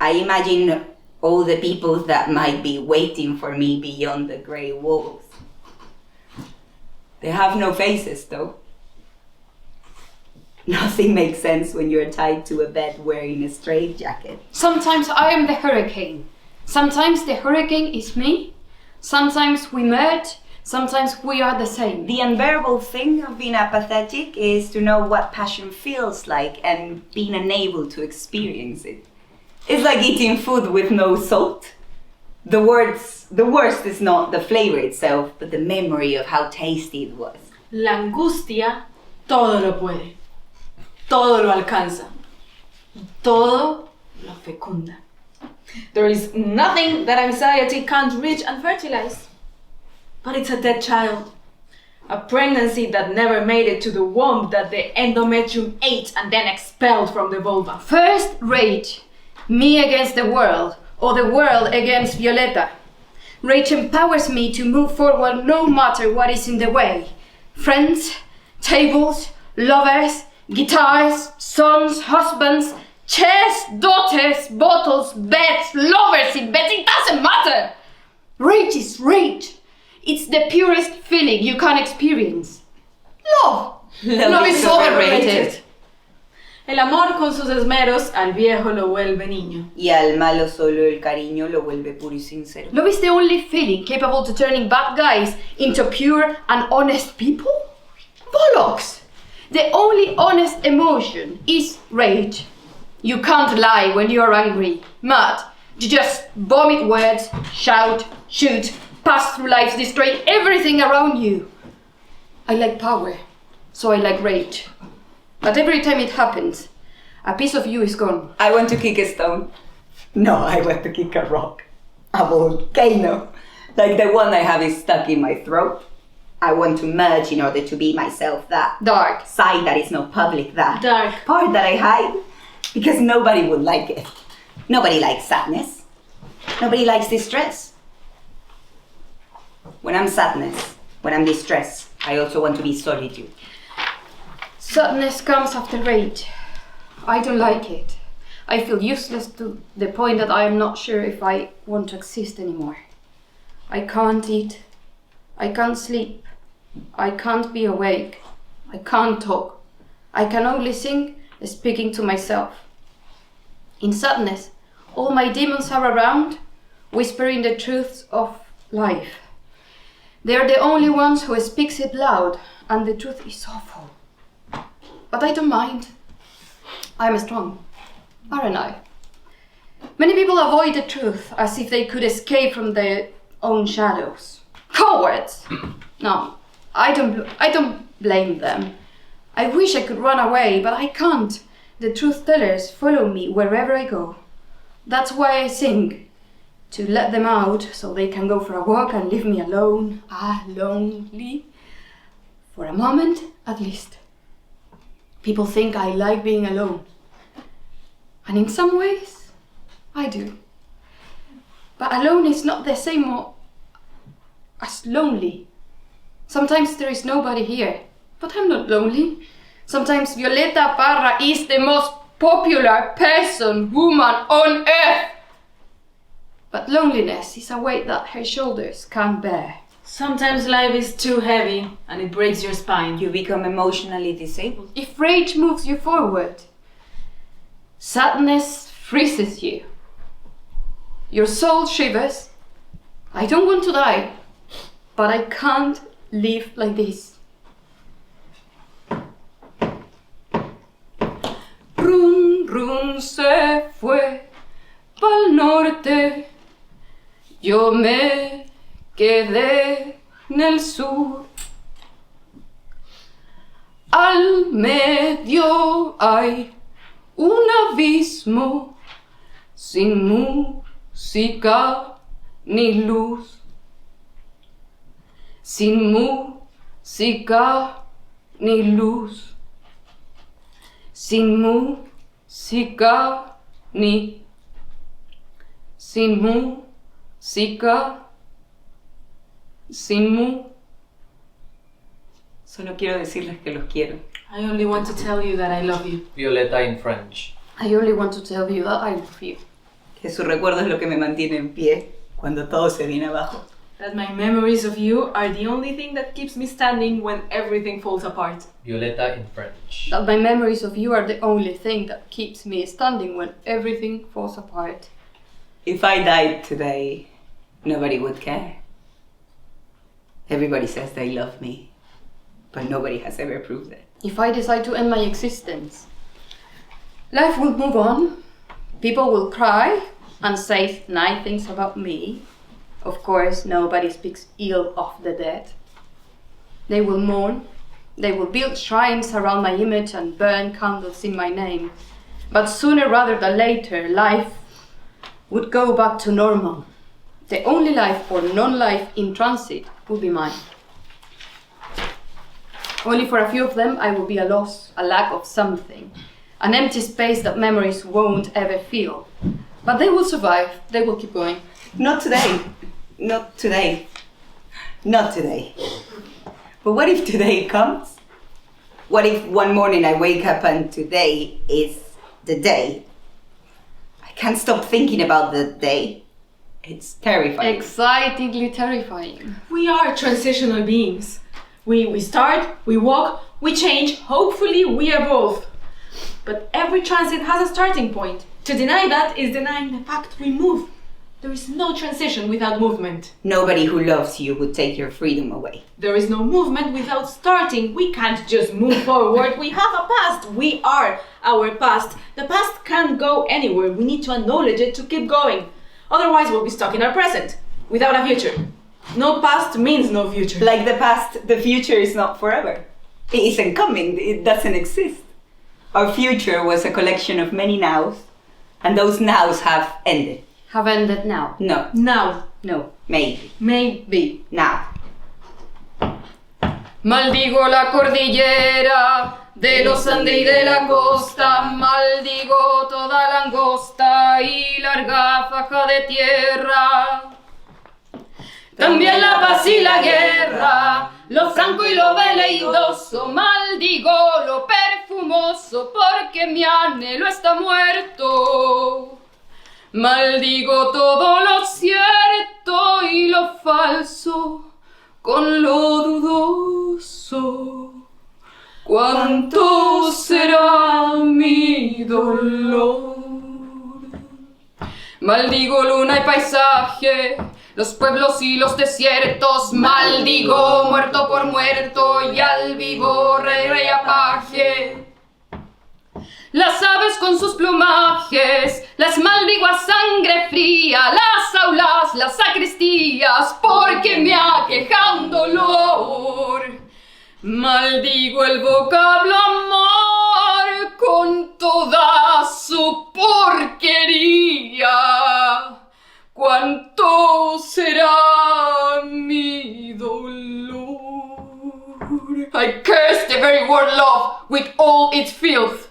I imagine all the people that might be waiting for me beyond the grey walls. They have no faces, though. Nothing makes sense when you're tied to a bed wearing a straitjacket. Sometimes I am the hurricane. Sometimes the hurricane is me. Sometimes we merge. Sometimes we are the same. The unbearable thing of being apathetic is to know what passion feels like and being unable to experience it. It's like eating food with no salt. The worst is not the flavor itself, but the memory of how tasty it was. La angustia todo lo puede. Todo lo alcanza. Todo lo fecunda. There is nothing that anxiety can't reach and fertilize. But it's a dead child. A pregnancy that never made it to the womb that the endometrium ate and then expelled from the vulva. First rage. Me against the world, or the world against Violeta. Rage empowers me to move forward no matter what is in the way. Friends, tables, lovers, guitars, sons, husbands, chairs, daughters, bottles, beds, lovers in beds, it doesn't matter. Rage is rage. It's the purest feeling you can experience. Love. Love is overrated. El amor con sus esmeros al viejo lo vuelve niño. Y al malo solo el cariño lo vuelve puro y sincero. Love is the only feeling capable to turning bad guys into pure and honest people? Bollocks! The only honest emotion is rage. You can't lie when you are angry, mad. You just vomit words, shout, shoot, pass through life, destroy everything around you. I like power, so I like rage. But every time it happens, a piece of you is gone. I want to kick a stone. No, I want to kick a rock. A volcano. Like the one I have is stuck in my throat. I want to merge in order to be myself, that Dark. side that is not public, that Dark. part that I hide. Because nobody would like it. Nobody likes sadness. Nobody likes distress. When I'm sadness, when I'm distressed, I also want to be solitude. Sadness comes after rage. I don't like it. I feel useless to the point that I am not sure if I want to exist anymore. I can't eat. I can't sleep. I can't be awake. I can't talk. I can only sing, speaking to myself. In sadness, all my demons are around, whispering the truths of life. They are the only ones who speaks it loud, and the truth is awful. But I don't mind. I'm strong, aren't I? Many people avoid the truth as if they could escape from their own shadows. Cowards! No, I don't blame them. I wish I could run away, but I can't. The truth tellers follow me wherever I go. That's why I sing, to let them out so they can go for a walk and leave me alone, lonely, for a moment at least. People think I like being alone. And in some ways, I do. But alone is not the same as lonely. Sometimes there is nobody here, but I'm not lonely. Sometimes Violeta Parra is the most popular woman on earth. But loneliness is a weight that her shoulders can't bear. Sometimes life is too heavy and it breaks your spine. You become emotionally disabled. If rage moves you forward, sadness freezes you. Your soul shivers. I don't want to die, but I can't live like this. Rum, rum se fue pa'l norte. Yo me quedé en el sur. Al medio hay un abismo sin música ni luz. Sin música ni luz. Sin música ni. Sin música. Sin mu. Solo quiero decirles que los quiero. I only want to tell you that I love you. Violeta in French. I only want to tell you that I love you. Que su recuerdo es lo que me mantiene en pie cuando todo se viene abajo. That my memories of you are the only thing that keeps me standing when everything falls apart. Violeta in French. That my memories of you are the only thing that keeps me standing when everything falls apart. If I died today, nobody would care. Everybody says they love me, but nobody has ever proved it. If I decide to end my existence, life will move on. People will cry and say nice things about me. Of course, nobody speaks ill of the dead. They will mourn. They will build shrines around my image and burn candles in my name. But sooner rather than later, life would go back to normal. The only life or non-life in transit will be mine. Only for a few of them I will be a loss, a lack of something, an empty space that memories won't ever fill. But they will survive, they will keep going. Not today. Not today. Not today. But what if today comes? What if one morning I wake up and today is the day? I can't stop thinking about the day. It's terrifying. Excitingly terrifying. We are transitional beings. We start, we walk, we change, hopefully we evolve. But every transit has a starting point. To deny that is denying the fact we move. There is no transition without movement. Nobody who loves you would take your freedom away. There is no movement without starting. We can't just move forward. We have a past. We are our past. The past can't go anywhere. We need to acknowledge it to keep going. Otherwise, we'll be stuck in our present, without a future. No past means no future. Like the past, the future is not forever. It isn't coming. It doesn't exist. Our future was a collection of many nows, and those nows have ended. Have ended now. No. Now. No. Maybe. Maybe. Now. Maldigo la cordillera de los Andes y de la costa, maldigo toda la angosta y larga faja de tierra. También la paz y la guerra, lo franco y lo veleidoso, maldigo lo perfumoso porque mi anhelo está muerto. Maldigo todo lo cierto y lo falso con lo dudoso. ¿Cuánto será mi dolor? Maldigo luna y paisaje, los pueblos y los desiertos. Maldigo muerto por muerto y al vivo rey a paje. Las aves con sus plumajes, las maldigo a sangre fría, las aulas, las sacristías, porque me aqueja un dolor. Maldigo el vocablo amor con toda su porquería. ¿Cuánto será mi dolor? I curse the very word love with all its filth.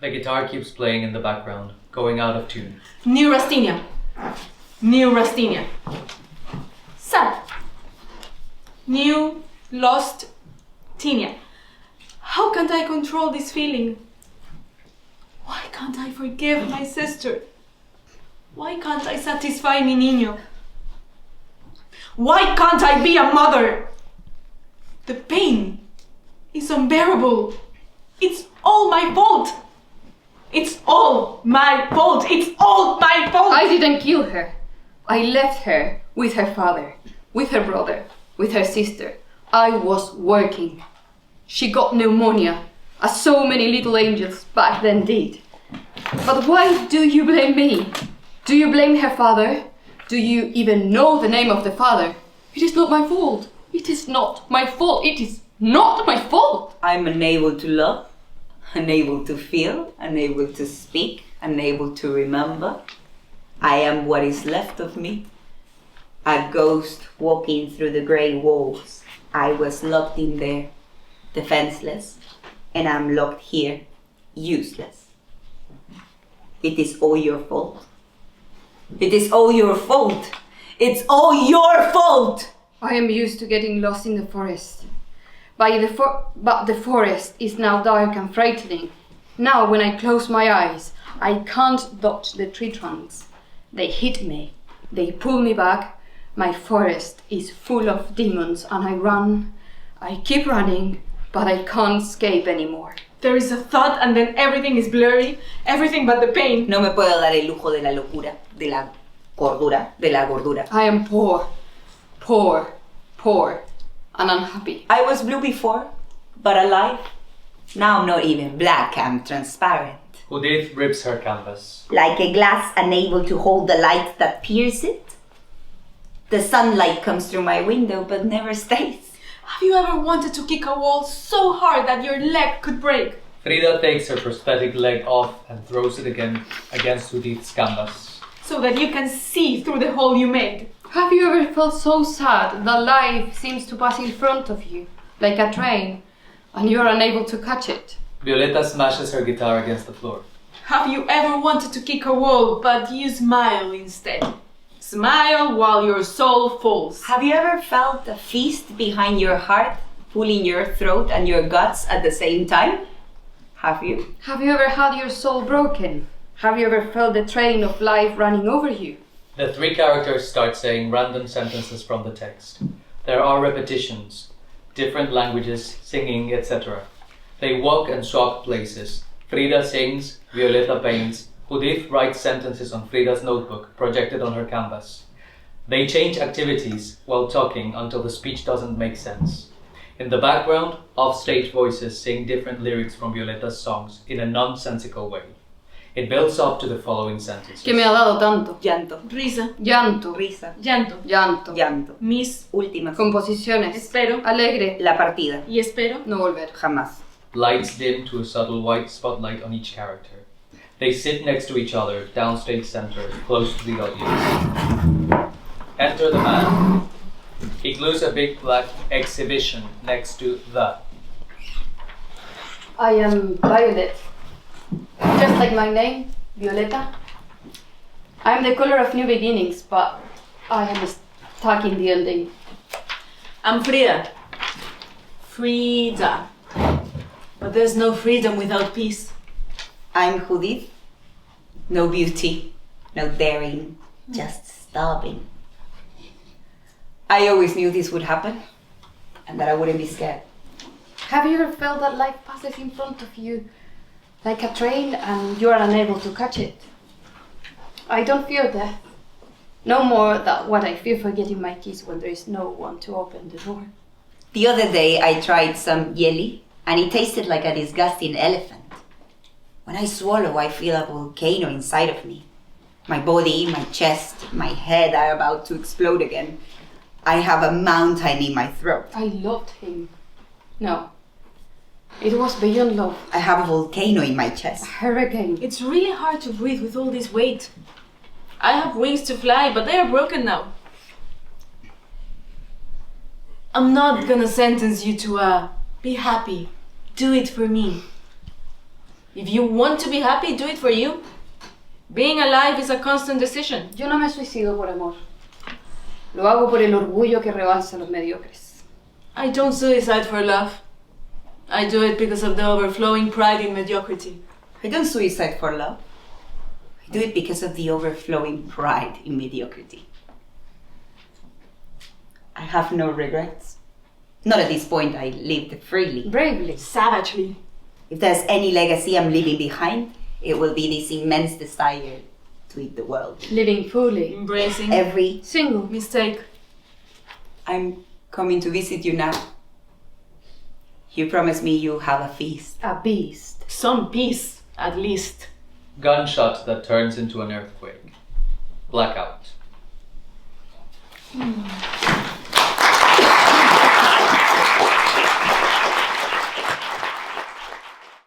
The guitar keeps playing in the background, going out of tune. New Rastinia. New Rastinia. Sad. New, lost, Tinia. How can't I control this feeling? Why can't I forgive my sister? Why can't I satisfy mi niño? Why can't I be a mother? The pain is unbearable. It's all my fault. It's all my fault. It's all my fault. I didn't kill her. I left her with her father, with her brother, with her sister. I was working. She got pneumonia, as so many little angels back then did. But why do you blame me? Do you blame her father? Do you even know the name of the father? It is not my fault. It is not my fault. It is not my fault. I'm unable to love, unable to feel, unable to speak, unable to remember. I am what is left of me. A ghost walking through the grey walls. I was locked in there, defenseless, and I'm locked here, useless. It is all your fault. It is all your fault. It's all your fault. I am used to getting lost in the forest. But the forest is now dark and frightening. Now when I close my eyes, I can't dodge the tree trunks. They hit me. They pull me back. My forest is full of demons and I run. I keep running, but I can't escape anymore. There is a thought and then everything is blurry. Everything but the pain. No me puedo dar el lujo de la locura, de la cordura, de la gordura. I am poor, poor, poor, and unhappy. I was blue before, but alive. Now I'm not even black, I'm transparent. Judith rips her canvas. Like a glass unable to hold the light that pierces it. The sunlight comes through my window but never stays. Have you ever wanted to kick a wall so hard that your leg could break? Frida takes her prosthetic leg off and throws it again against Judith's canvas. So that you can see through the hole you made. Have you ever felt so sad that life seems to pass in front of you, like a train, and you are unable to catch it? Violeta smashes her guitar against the floor. Have you ever wanted to kick a wall, but you smile instead? Smile while your soul falls. Have you ever felt a feast behind your heart, pulling your throat and your guts at the same time? Have you? Have you ever had your soul broken? Have you ever felt the train of life running over you? The three characters start saying random sentences from the text. There are repetitions, different languages, singing, etc. They walk and swap places. Frida sings, Violeta paints, Judith writes sentences on Frida's notebook projected on her canvas. They change activities while talking until the speech doesn't make sense. In the background, off-stage voices sing different lyrics from Violeta's songs in a nonsensical way. It builds up to the following sentences. Que me ha dado tanto. Llanto, Risa, Llanto. risa, llanto, Llanto. llanto. mis, Últimas. Composiciones. espero Alegre. La partida. y espero. No volver. Jamás. Lights dim to a subtle white spotlight on each character. They sit next to each other, downstage center, close to the audience. Enter the man. He glues a big black exhibition next to the. I am Violet. Just like my name, Violeta. I am the color of new beginnings, but I am stuck in the ending. I'm Frida. Frida. But there's no freedom without peace. I'm Judith. No beauty, no daring, just starving. I always knew this would happen and that I wouldn't be scared. Have you ever felt that life passes in front of you like a train and you are unable to catch it? I don't fear death. No more than what I fear forgetting my keys when there is no one to open the door. The other day I tried some jelly and it tasted like a disgusting elephant. When I swallow, I feel a volcano inside of me. My body, my chest, my head are about to explode again. I have a mountain in my throat. I loved him. No. It was beyond love. I have a volcano in my chest. A hurricane. It's really hard to breathe with all this weight. I have wings to fly, but they are broken now. I'm not gonna sentence you to be happy. Do it for me. If you want to be happy, do it for you. Being alive is a constant decision. Yo no me suicido por amor. Lo hago por el orgullo que rebasa a los mediocres. I don't suicide for love. I do it because of the overflowing pride in mediocrity. I don't suicide for love. I do it because of the overflowing pride in mediocrity. have no regrets. Not at this point, I lived freely. Bravely. Savagely. If there's any legacy I'm leaving behind, it will be this immense desire to eat the world. Living fully. Embracing. Every Single. Mistake. I'm coming to visit you now. You promised me you'll have a feast. A beast. Some peace, at least. Gunshot that turns into an earthquake. Blackout.